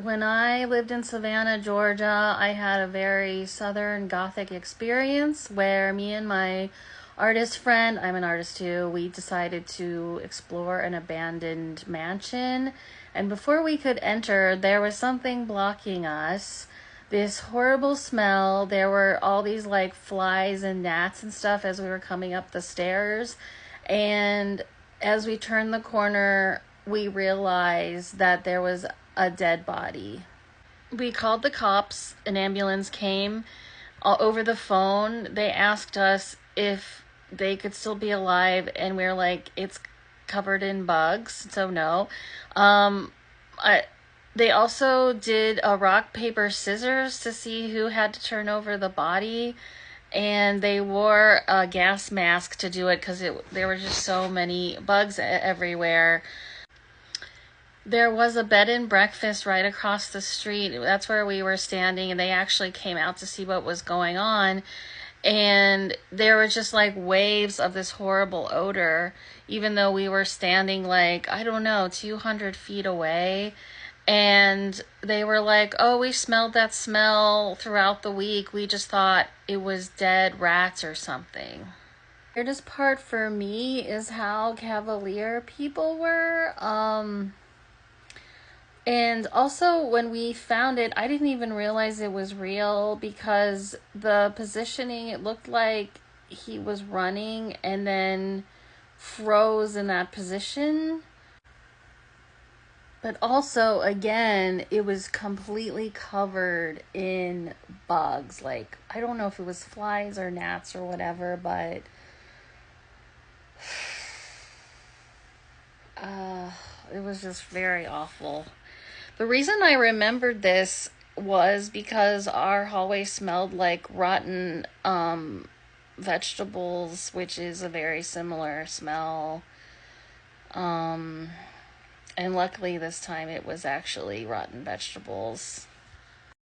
When I lived in Savannah, Georgia, I had a very Southern Gothic experience where me and my artist friend, I'm an artist too, we decided to explore an abandoned mansion. And before we could enter, there was something blocking us. This horrible smell. There were all these like flies and gnats and stuff as we were coming up the stairs. And as we turned the corner, we realized that there was a dead body. We called the cops. An ambulance came. Over the phone. They asked us if they could still be alive, and we are like, it's covered in bugs, so no. Um, I, they also did a rock, paper, scissors to see who had to turn over the body, and they wore a gas mask to do it because there were just so many bugs everywhere. There was a bed and breakfast right across the street. That's where we were standing, and they actually came out to see what was going on. And there were just like waves of this horrible odor, even though we were standing like, I don't know, 200 feet away. And they were like, oh, we smelled that smell throughout the week. We just thought it was dead rats or something. The weirdest part for me is how cavalier people were. And also, when we found it, I didn't even realize it was real because the positioning, it looked like he was running and then froze in that position. But also, again, it was completely covered in bugs. Like, I don't know if it was flies or gnats or whatever, but it was just very awful. The reason I remembered this was because our hallway smelled like rotten vegetables, which is a very similar smell. And luckily this time it was actually rotten vegetables.